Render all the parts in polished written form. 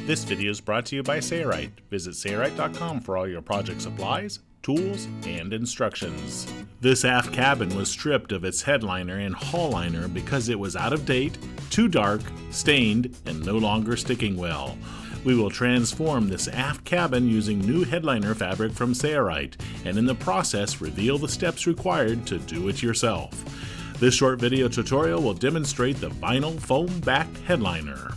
This video is brought to you by Sailrite. Visit Sailrite.com for all your project supplies, tools, and instructions. This aft cabin was stripped of its headliner and hull liner because it was out of date, too dark, stained, and no longer sticking well. We will transform this aft cabin using new headliner fabric from Sailrite, and in the process reveal the steps required to do it yourself. This short video tutorial will demonstrate the vinyl foam backed headliner.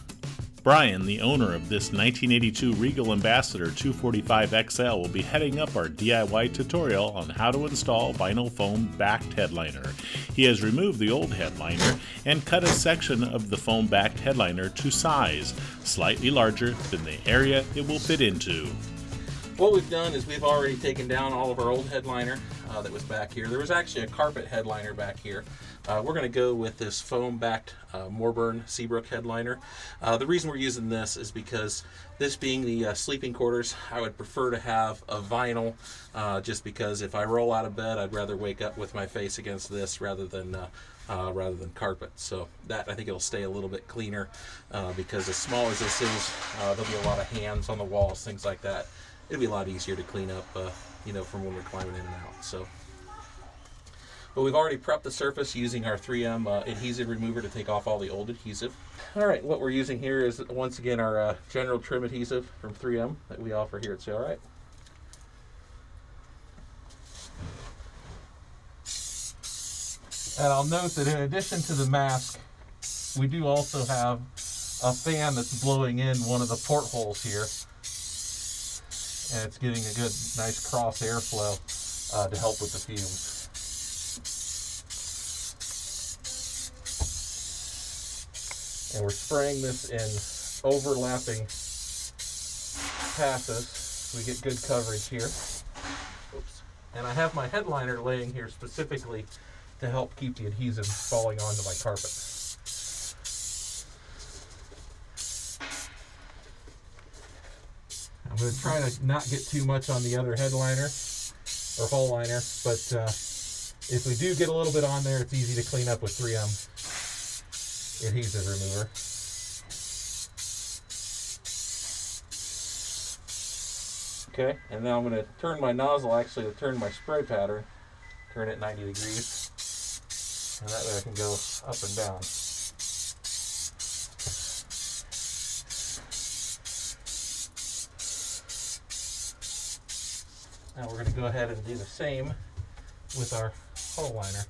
Brian, the owner of this 1982 Regal Ambassador 245XL, will be heading up our DIY tutorial on how to install vinyl foam backed headliner. He has removed the old headliner and cut a section of the foam backed headliner to size, slightly larger than the area it will fit into. What we've done is we've already taken down all of our old headliner that was back here. There was actually a carpet headliner back here. We're going to go with this foam-backed Morbern Seabrook headliner. The reason we're using this is because this being the sleeping quarters, I would prefer to have a vinyl just because if I roll out of bed, I'd rather wake up with my face against this rather than carpet. So that, I think it'll stay a little bit cleaner because as small as this is, there'll be a lot of hands on the walls, things like that. It'll be a lot easier to clean up, from when we're climbing in and out. But we've already prepped the surface using our 3M adhesive remover to take off all the old adhesive. All right, what we're using here is once again our General Trim Adhesive from 3M that we offer here at Sailrite. And I'll note that in addition to the mask, we do also have a fan that's blowing in one of the portholes here. And it's getting a good, nice cross airflow to help with the fumes. And we're spraying this in overlapping passes so we get good coverage here. Oops. And I have my headliner laying here specifically to help keep the adhesive falling onto my carpet. I'm going to try to not get too much on the other headliner or hull liner, but if we do get a little bit on there, it's easy to clean up with 3M adhesive remover. Okay, and now I'm going to turn my nozzle to turn my spray pattern, turn it 90 degrees, and that way I can go up and down. Now we're going to go ahead and do the same with our hull liner.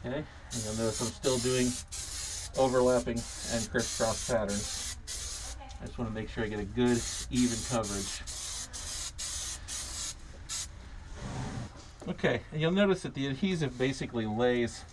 Okay, and you'll notice I'm still doing overlapping and crisscross patterns. I just want to make sure I get a good, even coverage. Okay, and you'll notice that the adhesive basically lays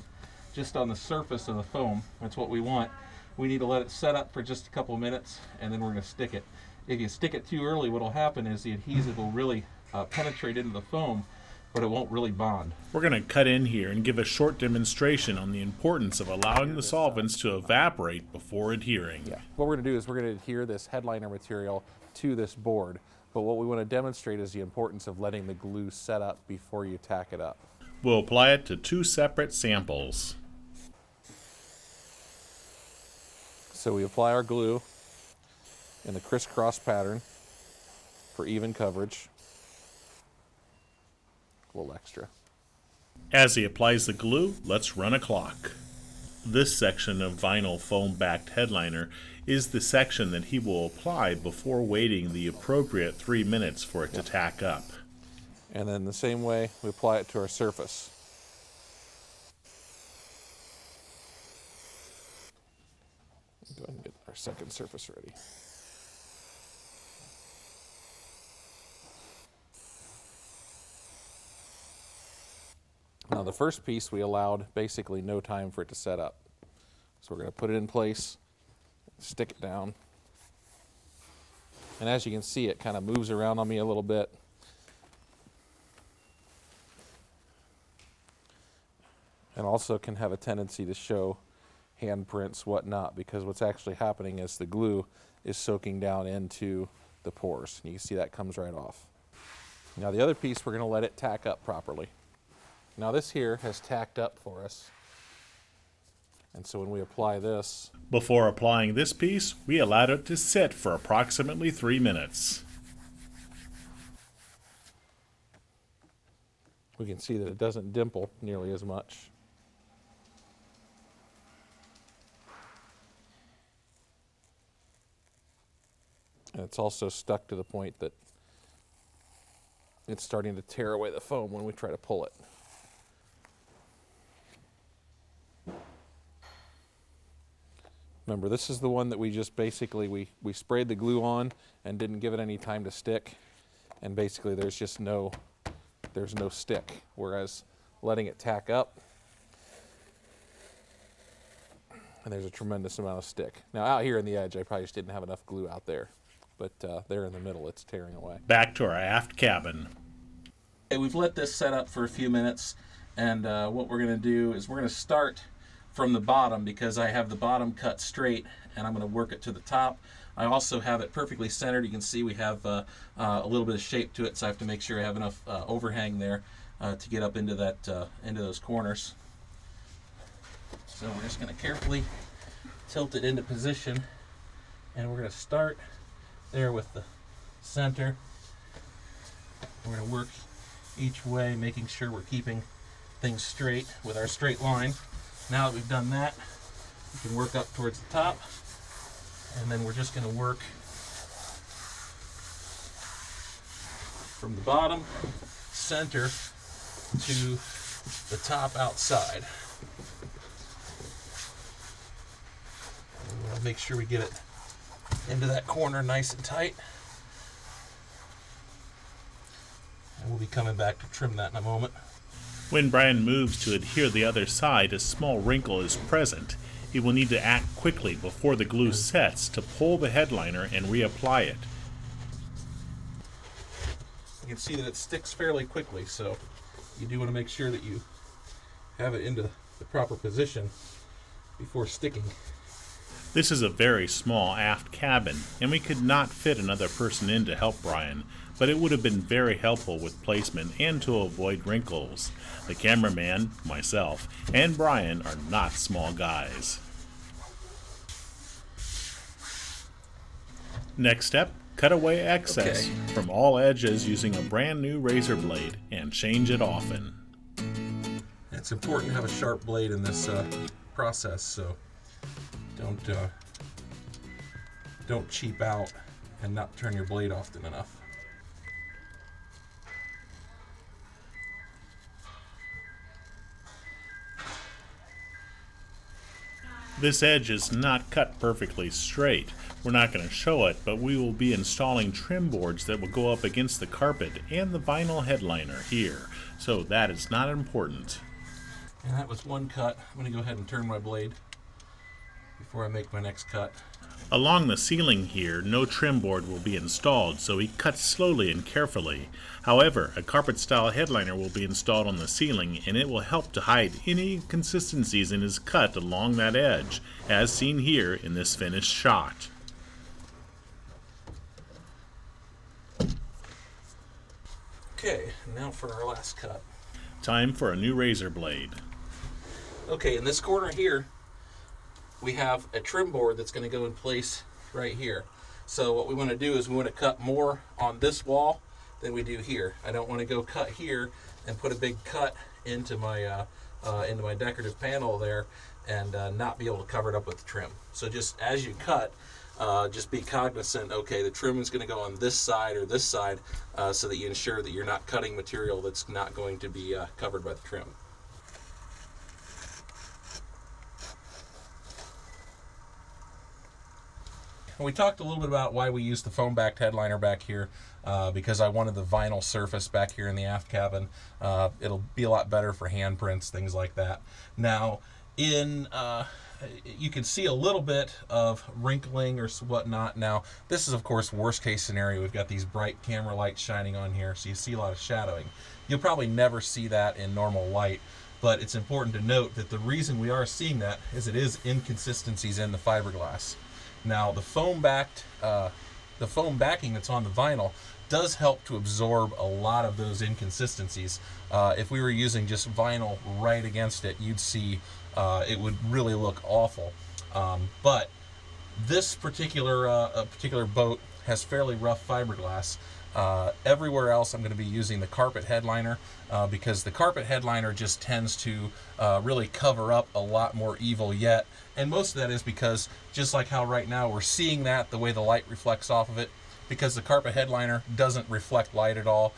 just on the surface of the foam. That's what we want. We need to let it set up for just a couple minutes, and then we're going to stick it. If you stick it too early, what will happen is the adhesive will really penetrate into the foam, but it won't really bond. We're going to cut in here and give a short demonstration on the importance of allowing the solvents to evaporate before adhering. Yeah. What we're going to do is we're going to adhere this headliner material to this board, but what we want to demonstrate is the importance of letting the glue set up before you tack it up. We'll apply it to two separate samples. So we apply our glue in the crisscross pattern for even coverage. A little extra. As he applies the glue, let's run a clock. This section of vinyl foam backed headliner is the section that he will apply before waiting the appropriate 3 minutes for it to tack up. And then the same way we apply it to our surface. Go ahead and get our second surface ready. Now the first piece we allowed basically no time for it to set up. So we're going to put it in place, stick it down. And as you can see, it kind of moves around on me a little bit. And also can have a tendency to show handprints, whatnot, because what's actually happening is the glue is soaking down into the pores. And you can see that comes right off. Now the other piece, we're going to let it tack up properly. Now this here has tacked up for us. And so when we apply this, Before applying this piece, we allowed it to sit for approximately 3 minutes. we can see that it doesn't dimple nearly as much. And it's also stuck to the point that it's starting to tear away the foam when we try to pull it. Remember, this is the one that we just basically, we sprayed the glue on and didn't give it any time to stick. And basically there's just no stick. Whereas letting it tack up, and there's a tremendous amount of stick. Now out here in the edge, I probably just didn't have enough glue out there. But there in the middle, it's tearing away. Back to our aft cabin. Okay, we've let this set up for a few minutes, and what we're going to do is we're going to start from the bottom because I have the bottom cut straight, and I'm going to work it to the top. I also have it perfectly centered. You can see we have a little bit of shape to it, so I have to make sure I have enough overhang there to get up into that into those corners. So we're just going to carefully tilt it into position, and we're going to start there with the center. We're going to work each way, making sure we're keeping things straight with our straight line. Now that we've done that, we can work up towards the top, and then we're just going to work from the bottom center to the top outside. We'll make sure we get it into that corner nice and tight. And we'll be coming back to trim that in a moment. When Brian moves to adhere the other side, a small wrinkle is present. He will need to act quickly before the glue sets to pull the headliner and reapply it. You can see that it sticks fairly quickly, so you do want to make sure that you have it into the proper position before sticking. This is a very small aft cabin, and we could not fit another person in to help Brian, but it would have been very helpful with placement and to avoid wrinkles. The cameraman, myself, and Brian are not small guys. Next step, cut away excess from all edges using a brand new razor blade and change it often. It's important to have a sharp blade in this process, so don't cheap out and not turn your blade often enough. This edge is not cut perfectly straight. We're not going to show it, but we will be installing trim boards that will go up against the carpet and the vinyl headliner here, so that is not important. And that was one cut. I'm going to go ahead and turn my blade before I make my next cut. Along the ceiling here, no trim board will be installed, so he cuts slowly and carefully. However, a carpet-style headliner will be installed on the ceiling, and it will help to hide any inconsistencies in his cut along that edge, as seen here in this finished shot. Okay, now for our last cut. Time for a new razor blade. Okay, in this corner here, we have a trim board that's going to go in place right here. So what we want to do is we want to cut more on this wall than we do here. I don't want to go cut here and put a big cut into my decorative panel there and not be able to cover it up with the trim. So just as you cut, just be cognizant, okay, the trim is going to go on this side or this side so that you ensure that you're not cutting material that's not going to be covered by the trim. We talked a little bit about why we used the foam-backed headliner back here because I wanted the vinyl surface back here in the aft cabin. It'll be a lot better for handprints, things like that. Now, you can see a little bit of wrinkling or whatnot. Now, this is, of course, worst-case scenario. We've got these bright camera lights shining on here, so you see a lot of shadowing. You'll probably never see that in normal light, but it's important to note that the reason we are seeing that is it is inconsistencies in the fiberglass. Now, the foam backing that's on the vinyl does help to absorb a lot of those inconsistencies. If we were using just vinyl right against it, you'd see it would really look awful. But this particular boat has fairly rough fiberglass. Everywhere else I'm going to be using the carpet headliner because the carpet headliner just tends to really cover up a lot more evil yet. And most of that is because, just like how right now we're seeing that, the way the light reflects off of it, because the carpet headliner doesn't reflect light at all,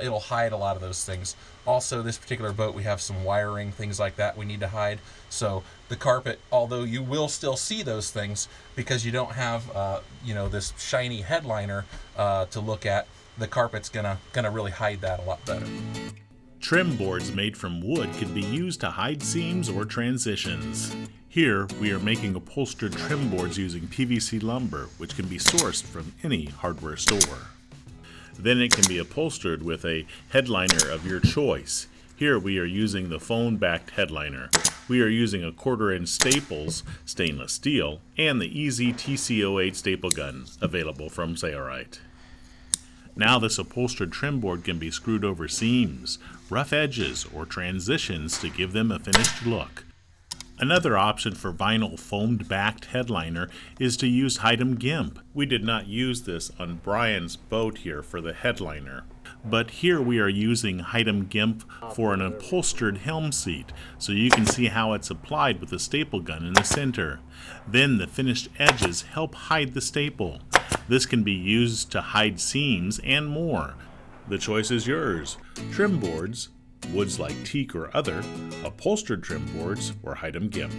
it'll hide a lot of those things. Also, this particular boat, we have some wiring, things like that we need to hide. So the carpet, although you will still see those things because you don't have this shiny headliner to look at, the carpet's gonna really hide that a lot better. Trim boards made from wood can be used to hide seams or transitions. Here, we are making upholstered trim boards using PVC lumber, which can be sourced from any hardware store. Then it can be upholstered with a headliner of your choice. Here we are using the phone-backed headliner. We are using a 1/4" Staples stainless steel and the Easy TC08 staple gun, available from Sailrite. Now this upholstered trim board can be screwed over seams, rough edges, or transitions to give them a finished look. Another option for vinyl foamed-backed headliner is to use Hidem GIMP. We did not use this on Brian's boat here for the headliner, but here we are using Hidem GIMP for an upholstered helm seat, so you can see how it's applied with the staple gun in the center. Then the finished edges help hide the staple. This can be used to hide seams and more. The choice is yours. Trim boards, woods like teak or other, upholstered trim boards, or Hidem GIMP.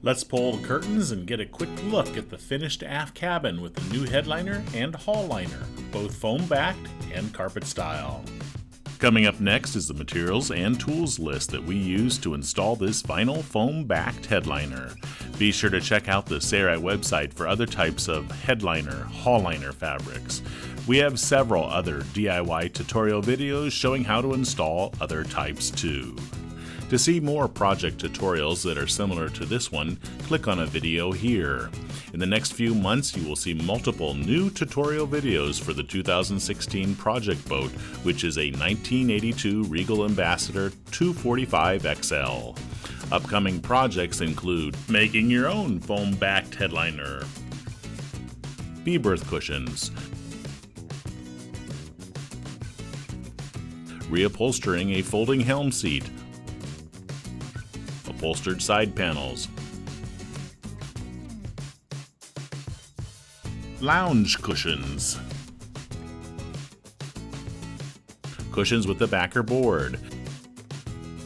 Let's pull the curtains and get a quick look at the finished aft cabin with the new headliner and hull liner, both foam-backed and carpet style. Coming up next is the materials and tools list that we use to install this vinyl foam-backed headliner. Be sure to check out the Sailrite website for other types of headliner, hull liner fabrics. We have several other DIY tutorial videos showing how to install other types too. To see more project tutorials that are similar to this one, click on a video here. In the next few months, you will see multiple new tutorial videos for the 2016 project boat, which is a 1982 Regal Ambassador 245 XL. Upcoming projects include making your own foam-backed headliner, bee-berth cushions, reupholstering a folding helm seat, upholstered side panels, lounge cushions, cushions with the backer board,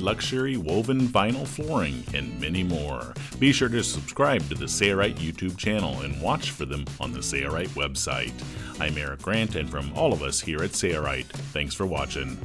luxury woven vinyl flooring, and many more. Be sure to subscribe to the Sailrite YouTube channel and watch for them on the Sailrite website. I'm Eric Grant, and from all of us here at Sailrite, thanks for watching.